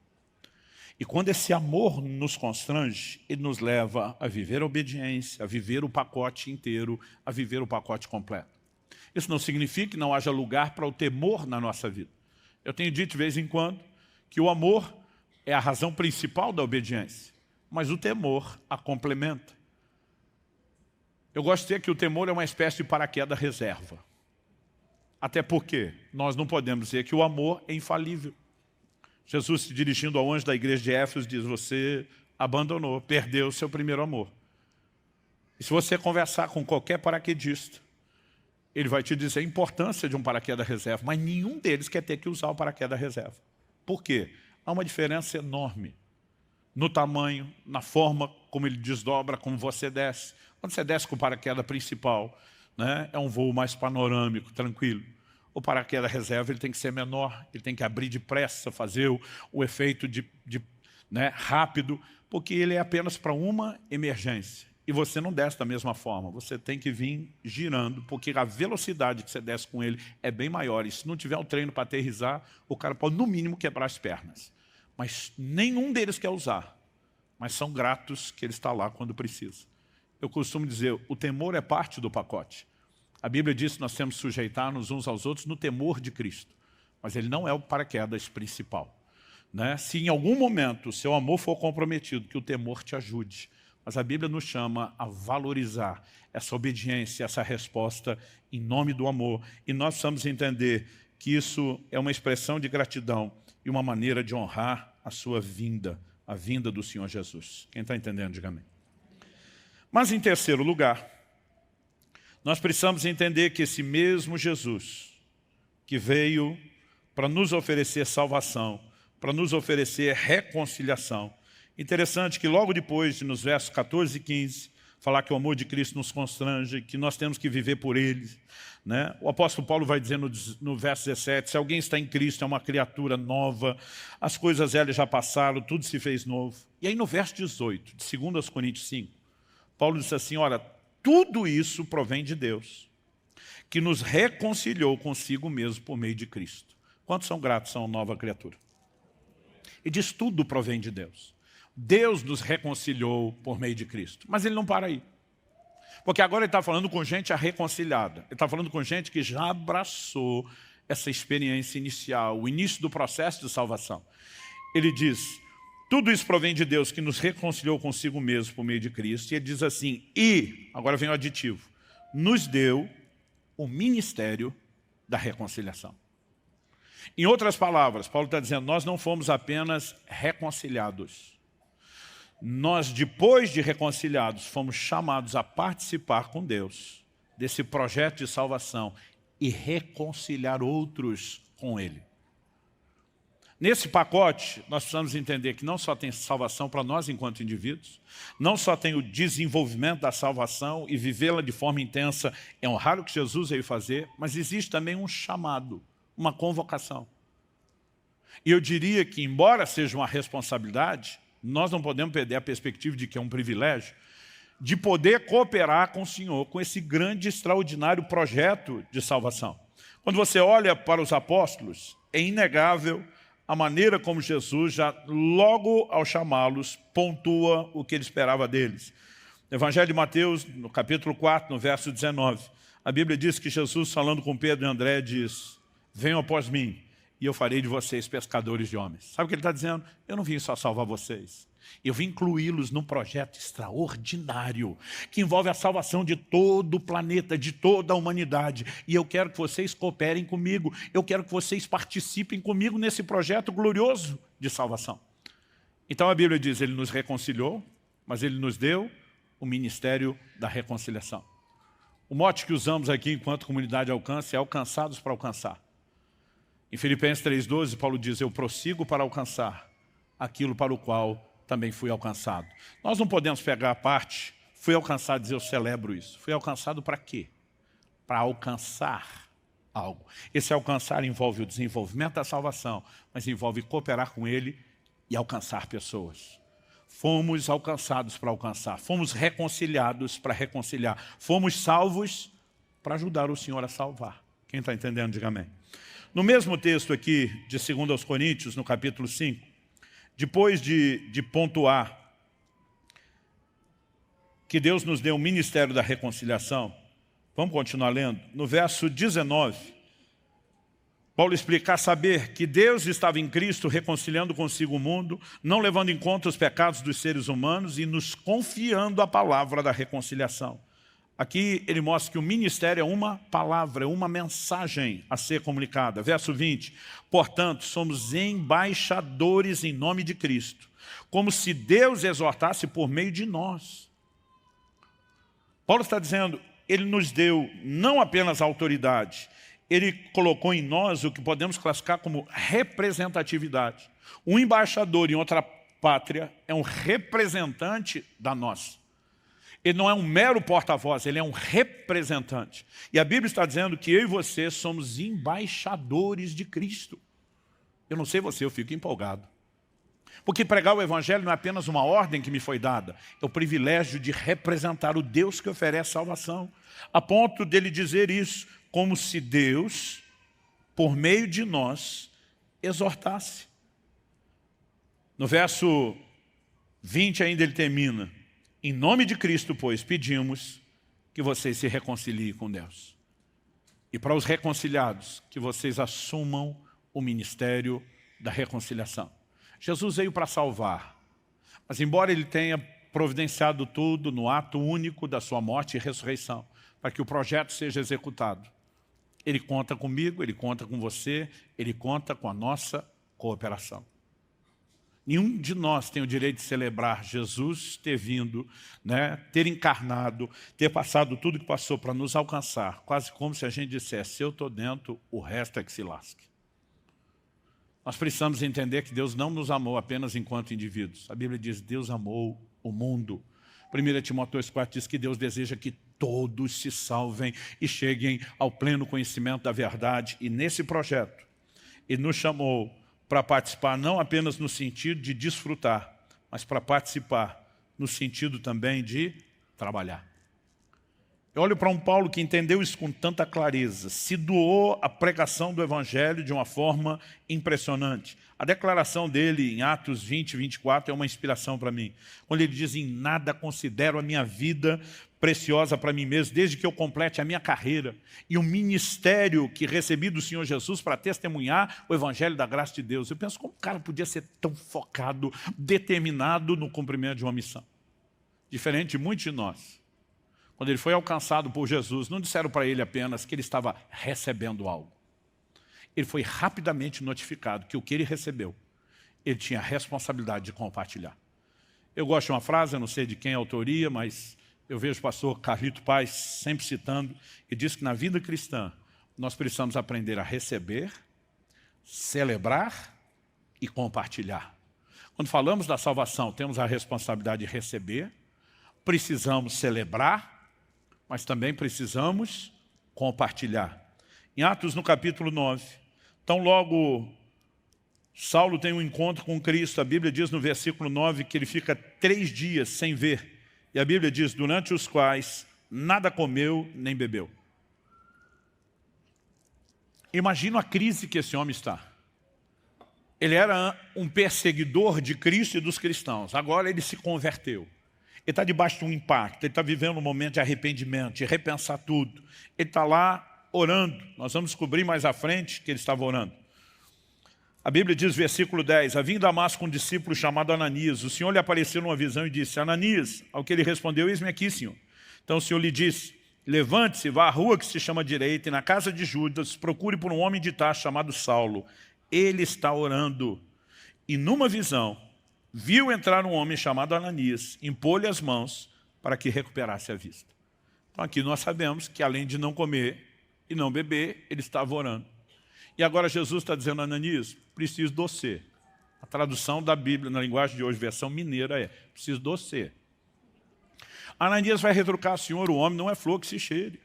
E quando esse amor nos constrange, ele nos leva a viver a obediência, a viver o pacote inteiro, a viver o pacote completo. Isso não significa que não haja lugar para o temor na nossa vida. Eu tenho dito de vez em quando que o amor é a razão principal da obediência, mas o temor a complementa. Eu gosto de dizer que o temor é uma espécie de paraquedas reserva. Até porque nós não podemos dizer que o amor é infalível. Jesus, se dirigindo ao anjo da igreja de Éfeso, diz, você abandonou, perdeu o seu primeiro amor. E se você conversar com qualquer paraquedista, ele vai te dizer a importância de um paraquedas reserva, mas nenhum deles quer ter que usar o paraquedas reserva. Por quê? Há uma diferença enorme no tamanho, na forma como ele desdobra, como você desce. Quando você desce com o paraquedas principal, né, é um voo mais panorâmico, tranquilo. O paraquedas reserva ele tem que ser menor, ele tem que abrir depressa, fazer o efeito rápido, porque ele é apenas para uma emergência. E você não desce da mesma forma, você tem que vir girando, porque a velocidade que você desce com ele é bem maior. E se não tiver um treino para aterrissar, o cara pode, no mínimo, quebrar as pernas. Mas nenhum deles quer usar, mas são gratos que ele está lá quando precisa. Eu costumo dizer, o temor é parte do pacote. A Bíblia diz que nós temos que sujeitar-nos uns aos outros no temor de Cristo. mas ele não é o paraquedas principal. Né? Se em algum momento o seu amor for comprometido, que o temor te ajude. Mas a Bíblia nos chama a valorizar essa obediência, essa resposta em nome do amor. E nós precisamos entender que isso é uma expressão de gratidão e uma maneira de honrar a sua vinda, a vinda do Senhor Jesus. Quem está entendendo, diga amém. Mas em terceiro lugar, nós precisamos entender que esse mesmo Jesus, que veio para nos oferecer salvação, para nos oferecer reconciliação. Interessante que logo depois, nos versos 14 e 15, falar que o amor de Cristo nos constrange, que nós temos que viver por Ele. Né? O apóstolo Paulo vai dizer no verso 17, se alguém está em Cristo, é uma criatura nova, as coisas velhas já passaram, tudo se fez novo. E aí no verso 18, de 2 Coríntios 5, Paulo diz assim, olha, tudo isso provém de Deus, que nos reconciliou consigo mesmo por meio de Cristo. Quantos são gratos a uma nova criatura? E diz, tudo provém de Deus. Deus nos reconciliou por meio de Cristo. Mas ele não para aí. Porque agora ele está falando com gente reconciliada. Ele está falando com gente que já abraçou essa experiência inicial, o início do processo de salvação. Ele diz, tudo isso provém de Deus que nos reconciliou consigo mesmo por meio de Cristo. E ele diz assim, e, agora vem o aditivo, nos deu o ministério da reconciliação. Em outras palavras, Paulo está dizendo, nós não fomos apenas reconciliados. Nós, depois de reconciliados, fomos chamados a participar com Deus desse projeto de salvação e reconciliar outros com Ele. Nesse pacote, nós precisamos entender que não só tem salvação para nós enquanto indivíduos, não só tem o desenvolvimento da salvação e vivê-la de forma intensa, é honrar o que Jesus veio fazer, mas existe também um chamado, uma convocação. E eu diria que, embora seja uma responsabilidade, nós não podemos perder a perspectiva de que é um privilégio, de poder cooperar com o Senhor, com esse grande, extraordinário projeto de salvação. Quando você olha para os apóstolos, é inegável a maneira como Jesus, já logo ao chamá-los, pontua o que ele esperava deles. No Evangelho de Mateus, no capítulo 4, no verso 19, a Bíblia diz que Jesus, falando com Pedro e André, diz, venham após mim, e eu farei de vocês pescadores de homens. Sabe o que ele está dizendo? Eu não vim só salvar vocês. Eu vim incluí-los num projeto extraordinário, que envolve a salvação de todo o planeta, de toda a humanidade. E eu quero que vocês cooperem comigo. Eu quero que vocês participem comigo nesse projeto glorioso de salvação. Então a Bíblia diz, ele nos reconciliou, mas ele nos deu o ministério da reconciliação. O mote que usamos aqui enquanto comunidade alcance é alcançados para alcançar. Em Filipenses 3,12, Paulo diz, eu prossigo para alcançar aquilo para o qual também fui alcançado. Nós não podemos pegar a parte, fui alcançado e dizer, eu celebro isso. Fui alcançado para quê? Para alcançar algo. Esse alcançar envolve o desenvolvimento da salvação, mas envolve cooperar com Ele e alcançar pessoas. Fomos alcançados para alcançar, fomos reconciliados para reconciliar, fomos salvos para ajudar o Senhor a salvar. Quem está entendendo, diga amém. No mesmo texto aqui, de 2 Coríntios, no capítulo 5, depois de pontuar que Deus nos deu o ministério da reconciliação, vamos continuar lendo? No verso 19, Paulo explica a saber que Deus estava em Cristo reconciliando consigo o mundo, não levando em conta os pecados dos seres humanos e nos confiando a palavra da reconciliação. Aqui ele mostra que o ministério é uma palavra, é uma mensagem a ser comunicada. Verso 20, portanto, somos embaixadores em nome de Cristo, como se Deus exortasse por meio de nós. Paulo está dizendo, ele nos deu não apenas autoridade, ele colocou em nós o que podemos classificar como representatividade. Um embaixador em outra pátria é um representante da nossa. Ele não é um mero porta-voz, ele é um representante. E a Bíblia está dizendo que eu e você somos embaixadores de Cristo. Eu não sei você, eu fico empolgado. Porque pregar o Evangelho não é apenas uma ordem que me foi dada, é o privilégio de representar o Deus que oferece salvação. A ponto dele dizer isso, como se Deus, por meio de nós, exortasse. No verso 20 ainda ele termina. Em nome de Cristo, pois, pedimos que vocês se reconciliem com Deus. E para os reconciliados, que vocês assumam o ministério da reconciliação. Jesus veio para salvar, mas embora ele tenha providenciado tudo no ato único da sua morte e ressurreição, para que o projeto seja executado, ele conta comigo, ele conta com você, ele conta com a nossa cooperação. Nenhum de nós tem o direito de celebrar Jesus ter vindo, ter encarnado, ter passado tudo que passou para nos alcançar, quase como se a gente dissesse, se eu estou dentro, o resto é que se lasque. Nós precisamos entender que Deus não nos amou apenas enquanto indivíduos. A Bíblia diz, Deus amou o mundo. 1 Timóteo 2,4 diz que Deus deseja que todos se salvem e cheguem ao pleno conhecimento da verdade. E nesse projeto, Ele nos chamou para participar não apenas no sentido de desfrutar, mas para participar no sentido também de trabalhar. Eu olho para um Paulo que entendeu isso com tanta clareza, se doou à pregação do Evangelho de uma forma impressionante. A declaração dele em Atos 20, 24 é uma inspiração para mim. Quando ele diz, em nada considero a minha vida preciosa para mim mesmo, desde que eu complete a minha carreira e o ministério que recebi do Senhor Jesus para testemunhar o Evangelho da graça de Deus. Eu penso, como o cara podia ser tão focado, determinado no cumprimento de uma missão? Diferente de muitos de nós. Quando ele foi alcançado por Jesus, não disseram para ele apenas que ele estava recebendo algo. Ele foi rapidamente notificado que o que ele recebeu, ele tinha a responsabilidade de compartilhar. Eu gosto de uma frase, eu não sei de quem é a autoria, mas eu vejo o pastor Carlito Paz sempre citando, e diz que na vida cristã nós precisamos aprender a receber, celebrar e compartilhar. Quando falamos da salvação, temos a responsabilidade de receber, precisamos celebrar, mas também precisamos compartilhar. Em Atos, no capítulo 9, então logo Saulo tem um encontro com Cristo, a Bíblia diz no versículo 9 que ele fica 3 dias sem ver, e a Bíblia diz, durante os quais nada comeu nem bebeu. Imagina a crise que esse homem está. Ele era um perseguidor de Cristo e dos cristãos, agora ele se converteu. Ele está debaixo de um impacto, ele está vivendo um momento de arrependimento, de repensar tudo. Ele está lá orando. Nós vamos descobrir mais à frente que ele estava orando. A Bíblia diz, versículo 10, havia em Damasco um discípulo chamado Ananias. O Senhor lhe apareceu numa visão e disse, Ananias, ao que ele respondeu, eis-me aqui, Senhor. Então o Senhor lhe disse, levante-se, vá à rua que se chama Direita, e na casa de Judas, procure por um homem de Tarso chamado Saulo. Ele está orando. E numa visão, viu entrar um homem chamado Ananias, impôs-lhe as mãos para que recuperasse a vista. Então aqui nós sabemos que além de não comer e não beber, ele estava orando. E agora Jesus está dizendo a Ananias, preciso de você. A tradução da Bíblia na linguagem de hoje, versão mineira, é, preciso de você. Ananias vai retrucar, Senhor, o homem não é flor que se cheire.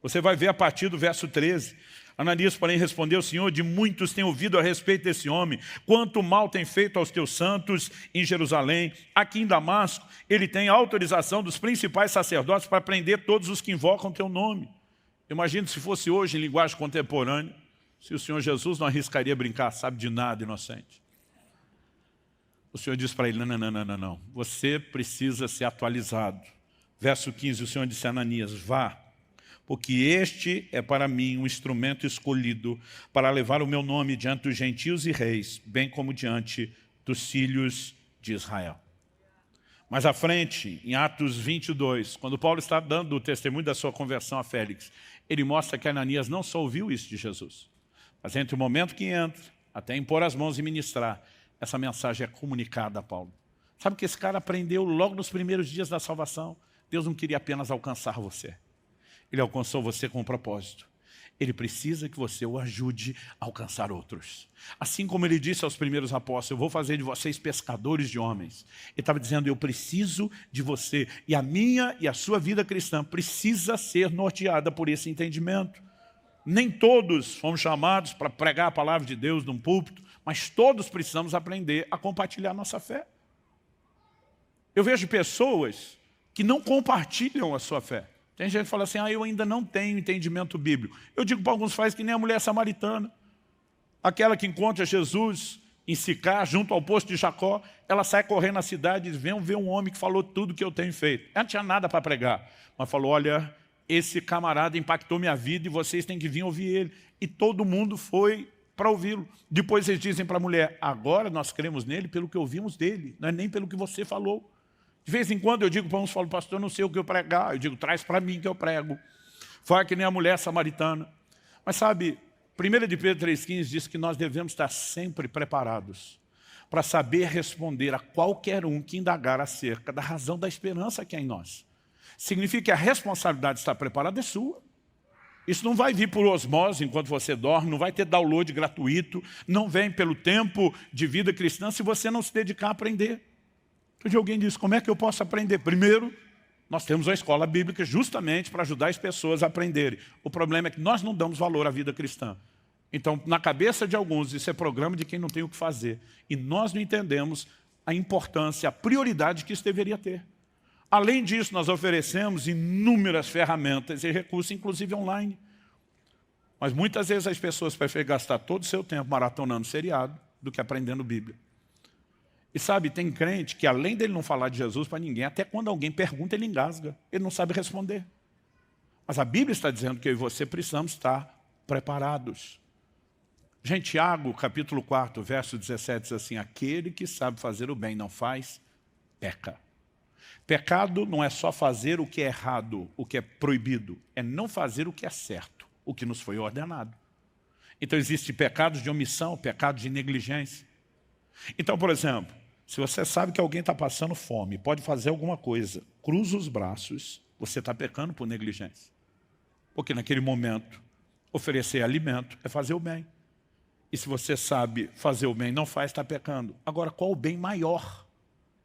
Você vai ver a partir do verso 13. Ananias, porém, respondeu, Senhor, de muitos tenho ouvido a respeito desse homem, quanto mal tem feito aos teus santos em Jerusalém. Aqui em Damasco, ele tem autorização dos principais sacerdotes para prender todos os que invocam teu nome. Imagina se fosse hoje, em linguagem contemporânea, se o Senhor Jesus não arriscaria brincar, sabe de nada, inocente. O Senhor diz para ele, não, você precisa ser atualizado. Verso 15, o Senhor disse a Ananias, vá, porque este é para mim um instrumento escolhido para levar o meu nome diante dos gentios e reis, bem como diante dos filhos de Israel. Mais à frente, em Atos 22, quando Paulo está dando o testemunho da sua conversão a Félix, ele mostra que Ananias não só ouviu isso de Jesus, mas entre o momento que entra, até impor as mãos e ministrar, essa mensagem é comunicada a Paulo. Sabe o que esse cara aprendeu logo nos primeiros dias da salvação? Deus não queria apenas alcançar você. Ele alcançou você com um propósito. Ele precisa que você o ajude a alcançar outros. Assim como ele disse aos primeiros apóstolos, eu vou fazer de vocês pescadores de homens. Ele estava dizendo, eu preciso de você. E a minha e a sua vida cristã precisa ser norteada por esse entendimento. Nem todos fomos chamados para pregar a palavra de Deus num púlpito, mas todos precisamos aprender a compartilhar nossa fé. Eu vejo pessoas que não compartilham a sua fé. Tem gente que fala assim, eu ainda não tenho entendimento bíblico. Eu digo para alguns, faz que nem a mulher samaritana. Aquela que encontra Jesus em Sicar, junto ao poço de Jacó, ela sai correndo na cidade e diz, vem ver um homem que falou tudo que eu tenho feito. Ela não tinha nada para pregar, mas falou, olha, esse camarada impactou minha vida e vocês têm que vir ouvir ele. E todo mundo foi para ouvi-lo. Depois eles dizem para a mulher, agora nós cremos nele pelo que ouvimos dele, não é nem pelo que você falou. De vez em quando eu digo para uns, falo, pastor, eu não sei o que eu pregar. Eu digo, traz para mim que eu prego. Foi que nem a mulher samaritana. Mas sabe, 1 de Pedro 3,15 diz que nós devemos estar sempre preparados para saber responder a qualquer um que indagar acerca da razão da esperança que é em nós. Significa que a responsabilidade de estar preparado é sua. Isso não vai vir por osmose enquanto você dorme, não vai ter download gratuito, não vem pelo tempo de vida cristã se você não se dedicar a aprender. Então alguém diz, como é que eu posso aprender? Primeiro, nós temos a escola bíblica justamente para ajudar as pessoas a aprenderem. O problema é que nós não damos valor à vida cristã. Então, na cabeça de alguns, isso é programa de quem não tem o que fazer. E nós não entendemos a importância, a prioridade que isso deveria ter. Além disso, nós oferecemos inúmeras ferramentas e recursos, inclusive online. Mas muitas vezes as pessoas preferem gastar todo o seu tempo maratonando seriado do que aprendendo Bíblia. E sabe, tem crente que além dele não falar de Jesus para ninguém, até quando alguém pergunta, ele engasga. Ele não sabe responder. Mas a Bíblia está dizendo que eu e você precisamos estar preparados. Gente, Tiago, capítulo 4, verso 17, diz assim, aquele que sabe fazer o bem e não faz, peca. Pecado não é só fazer o que é errado, o que é proibido, é não fazer o que é certo, o que nos foi ordenado. Então existem pecados de omissão, pecados de negligência. Então, por exemplo, se você sabe que alguém está passando fome, pode fazer alguma coisa, cruza os braços, você está pecando por negligência. Porque naquele momento, oferecer alimento é fazer o bem. E se você sabe fazer o bem e não faz, está pecando. Agora, qual o bem maior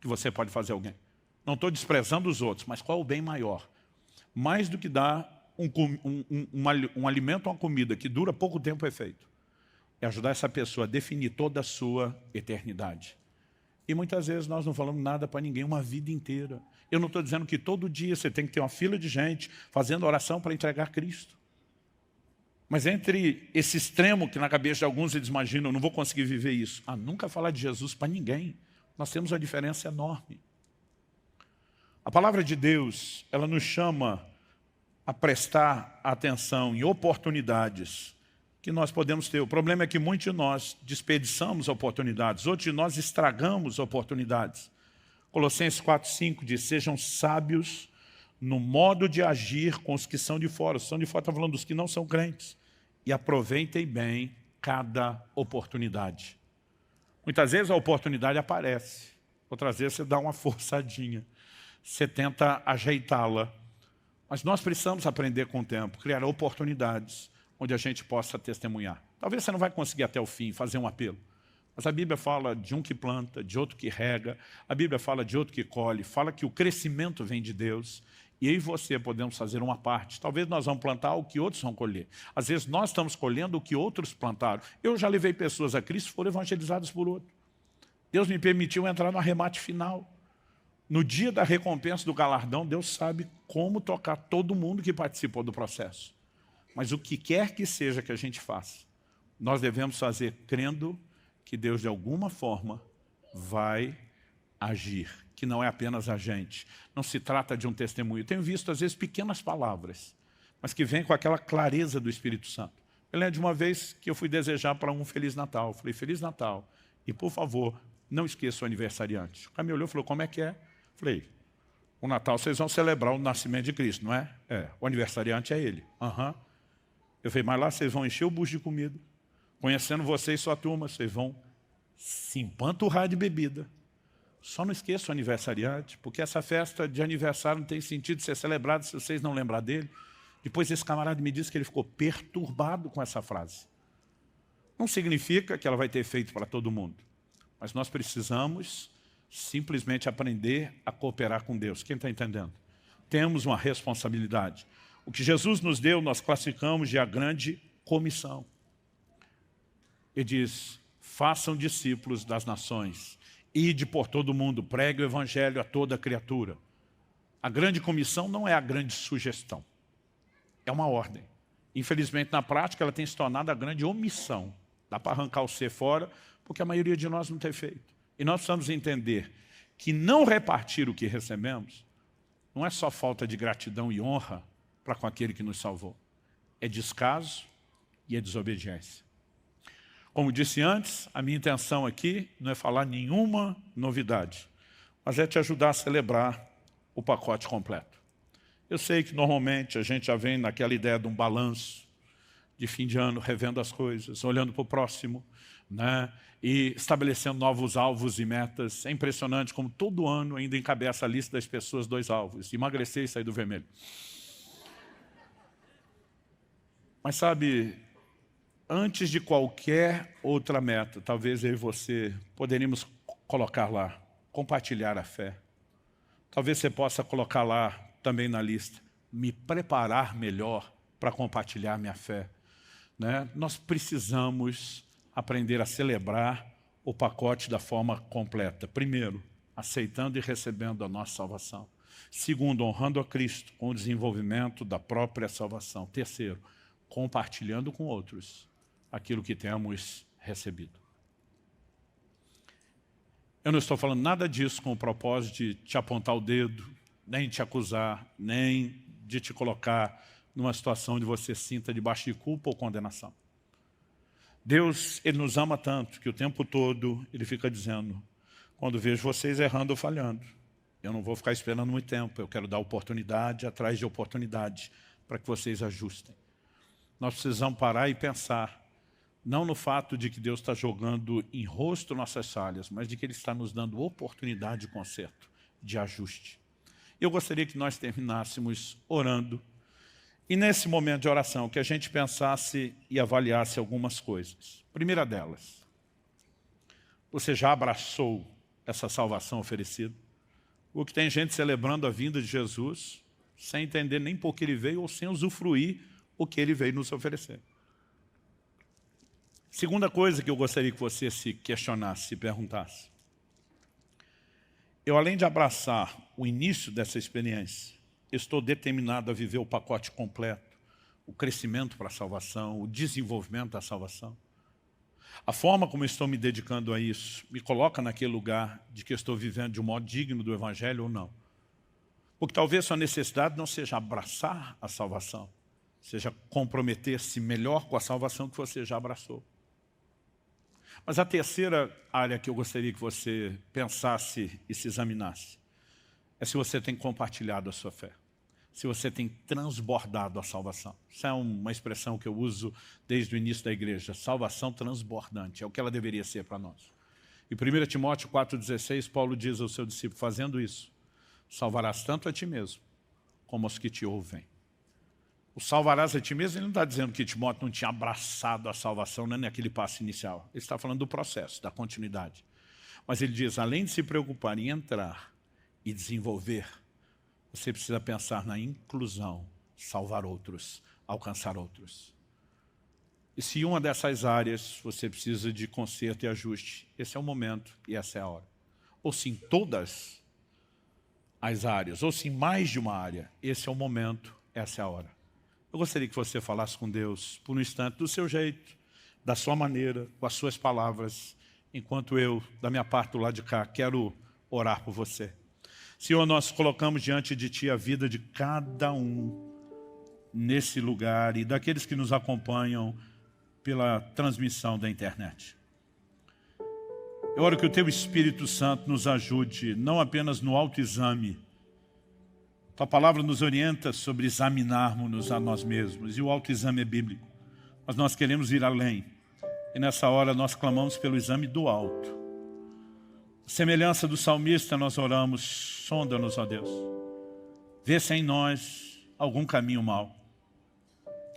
que você pode fazer a alguém? Não estou desprezando os outros, mas qual o bem maior? Mais do que dar um alimento, uma comida que dura pouco tempo é feito. É ajudar essa pessoa a definir toda a sua eternidade. E muitas vezes nós não falamos nada para ninguém uma vida inteira. Eu não estou dizendo que todo dia você tem que ter uma fila de gente fazendo oração para entregar Cristo. Mas entre esse extremo que na cabeça de alguns eles imaginam, eu não vou conseguir viver isso. Nunca falar de Jesus para ninguém. Nós temos uma diferença enorme. A palavra de Deus, ela nos chama a prestar atenção em oportunidades que nós podemos ter. O problema é que muitos de nós desperdiçamos oportunidades, outros de nós estragamos oportunidades. Colossenses 4,5 diz, sejam sábios no modo de agir com os que são de fora. Os que são de fora está falando dos que não são crentes. E aproveitem bem cada oportunidade. Muitas vezes a oportunidade aparece, outras vezes você dá uma forçadinha. Você tenta ajeitá-la. Mas nós precisamos aprender com o tempo, criar oportunidades onde a gente possa testemunhar. Talvez você não vai conseguir até o fim fazer um apelo. Mas a Bíblia fala de um que planta, de outro que rega. A Bíblia fala de outro que colhe. Fala que o crescimento vem de Deus. E eu e você podemos fazer uma parte. Talvez nós vamos plantar o que outros vão colher. Às vezes nós estamos colhendo o que outros plantaram. Eu já levei pessoas a Cristo e foram evangelizadas por outro. Deus me permitiu entrar no arremate final. No dia da recompensa do galardão, Deus sabe como tocar todo mundo que participou do processo. Mas o que quer que seja que a gente faça, nós devemos fazer crendo que Deus, de alguma forma, vai agir, que não é apenas a gente. Não se trata de um testemunho. Eu tenho visto, às vezes, pequenas palavras, mas que vêm com aquela clareza do Espírito Santo. Eu lembro de uma vez que eu fui desejar para um Feliz Natal. Eu falei, Feliz Natal. E, por favor, não esqueça o aniversariante. O cara me olhou e falou, como é que é? Eu falei, o Natal vocês vão celebrar o nascimento de Cristo, não é? O aniversariante é ele. Eu falei, mas lá vocês vão encher o bucho de comida. Conhecendo você e sua turma, vocês vão se empanturrar de bebida. Só não esqueça o aniversariante, porque essa festa de aniversário não tem sentido ser celebrada se vocês não lembrar dele. Depois esse camarada me disse que ele ficou perturbado com essa frase. Não significa que ela vai ter efeito para todo mundo, mas nós precisamos simplesmente aprender a cooperar com Deus. Quem está entendendo? Temos uma responsabilidade. O que Jesus nos deu, nós classificamos de a grande comissão. Ele diz, façam discípulos das nações, ide por todo mundo, pregue o evangelho a toda criatura. A grande comissão não é a grande sugestão, é uma ordem. Infelizmente, na prática, ela tem se tornado a grande omissão. Dá para arrancar o ser fora, porque a maioria de nós não tem feito. E nós precisamos entender que não repartir o que recebemos não é só falta de gratidão e honra para com aquele que nos salvou. É descaso e é desobediência. Como disse antes, a minha intenção aqui não é falar nenhuma novidade, mas é te ajudar a celebrar o pacote completo. Eu sei que normalmente a gente já vem naquela ideia de um balanço de fim de ano, revendo as coisas, olhando para o próximo, né? E estabelecendo novos alvos e metas. É impressionante como todo ano ainda encabeça a lista das pessoas 2 alvos, emagrecer e sair do vermelho. Mas sabe, antes de qualquer outra meta, talvez eu e você poderíamos colocar lá, compartilhar a fé. Talvez você possa colocar lá também na lista, me preparar melhor para compartilhar minha fé. Né? Nós precisamos aprender a celebrar o pacote da forma completa. Primeiro, aceitando e recebendo a nossa salvação. Segundo, honrando a Cristo com o desenvolvimento da própria salvação. Terceiro, compartilhando com outros aquilo que temos recebido. Eu não estou falando nada disso com o propósito de te apontar o dedo, nem te acusar, nem de te colocar numa situação onde você sinta debaixo de culpa ou condenação. Deus, Ele nos ama tanto que o tempo todo Ele fica dizendo, quando vejo vocês errando ou falhando, eu não vou ficar esperando muito tempo, eu quero dar oportunidade atrás de oportunidade para que vocês ajustem. Nós precisamos parar e pensar, não no fato de que Deus está jogando em rosto nossas falhas, mas de que Ele está nos dando oportunidade de conserto, de ajuste. Eu gostaria que nós terminássemos orando, e nesse momento de oração, que a gente pensasse e avaliasse algumas coisas. Primeira delas, você já abraçou essa salvação oferecida? O que tem gente celebrando a vinda de Jesus, sem entender nem por que Ele veio, ou sem usufruir o que Ele veio nos oferecer. Segunda coisa que eu gostaria que você se questionasse, se perguntasse. Eu, além de abraçar o início dessa experiência, estou determinado a viver o pacote completo, o crescimento para a salvação, o desenvolvimento da salvação. A forma como estou me dedicando a isso me coloca naquele lugar de que eu estou vivendo de um modo digno do Evangelho ou não. Porque talvez sua necessidade não seja abraçar a salvação, seja comprometer-se melhor com a salvação que você já abraçou. Mas a terceira área que eu gostaria que você pensasse e se examinasse é se você tem compartilhado a sua fé, se você tem transbordado a salvação. Isso é uma expressão que eu uso desde o início da igreja, salvação transbordante, é o que ela deveria ser para nós. Em 1 Timóteo 4,16, Paulo diz ao seu discípulo, fazendo isso, salvarás tanto a ti mesmo, como aos que te ouvem. O salvarás a ti mesmo, ele não está dizendo que Timóteo não tinha abraçado a salvação, não é naquele passo inicial. Ele está falando do processo, da continuidade. Mas ele diz, além de se preocupar em entrar e desenvolver, você precisa pensar na inclusão, salvar outros, alcançar outros. E se uma dessas áreas você precisa de conserto e ajuste, esse é o momento e essa é a hora. Ou se em todas as áreas, ou se em mais de uma área, esse é o momento, essa é a hora. Eu gostaria que você falasse com Deus por um instante, do seu jeito, da sua maneira, com as suas palavras, enquanto eu, da minha parte do lado de cá, quero orar por você. Senhor, nós colocamos diante de Ti a vida de cada um nesse lugar e daqueles que nos acompanham pela transmissão da internet. Eu oro que o Teu Espírito Santo nos ajude, não apenas no autoexame. Tua palavra nos orienta sobre examinarmos-nos a nós mesmos, e o autoexame é bíblico. Mas nós queremos ir além. E nessa hora nós clamamos pelo exame do alto. Semelhança do salmista, nós oramos, sonda-nos, ó Deus. Vê se em nós algum caminho mau.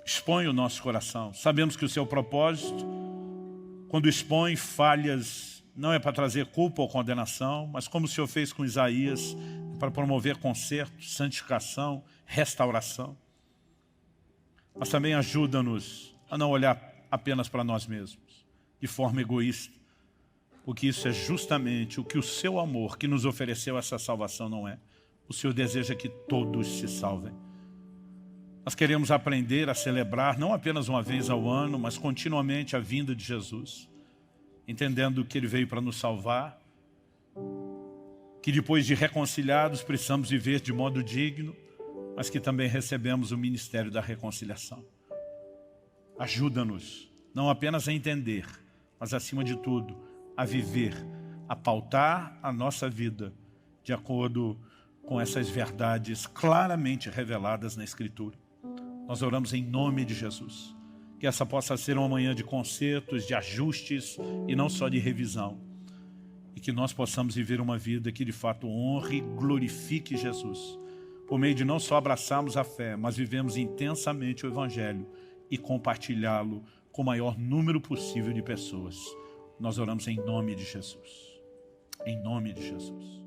Expõe o nosso coração. Sabemos que o seu propósito, quando expõe falhas, não é para trazer culpa ou condenação, mas como o Senhor fez com Isaías, é para promover conserto, santificação, restauração. Mas também ajuda-nos a não olhar apenas para nós mesmos, de forma egoísta, porque isso é justamente o que o seu amor, que nos ofereceu essa salvação, não é. O Senhor deseja que todos se salvem. Nós queremos aprender a celebrar, não apenas uma vez ao ano, mas continuamente a vinda de Jesus, entendendo que Ele veio para nos salvar, que depois de reconciliados precisamos viver de modo digno, mas que também recebemos o ministério da reconciliação. Ajuda-nos, não apenas a entender, mas acima de tudo, a viver, a pautar a nossa vida de acordo com essas verdades claramente reveladas na Escritura. Nós oramos em nome de Jesus. Que essa possa ser uma manhã de concertos, de ajustes e não só de revisão. E que nós possamos viver uma vida que de fato honre e glorifique Jesus. Por meio de não só abraçarmos a fé, mas vivemos intensamente o Evangelho e compartilhá-lo com o maior número possível de pessoas. Nós oramos em nome de Jesus. Em nome de Jesus.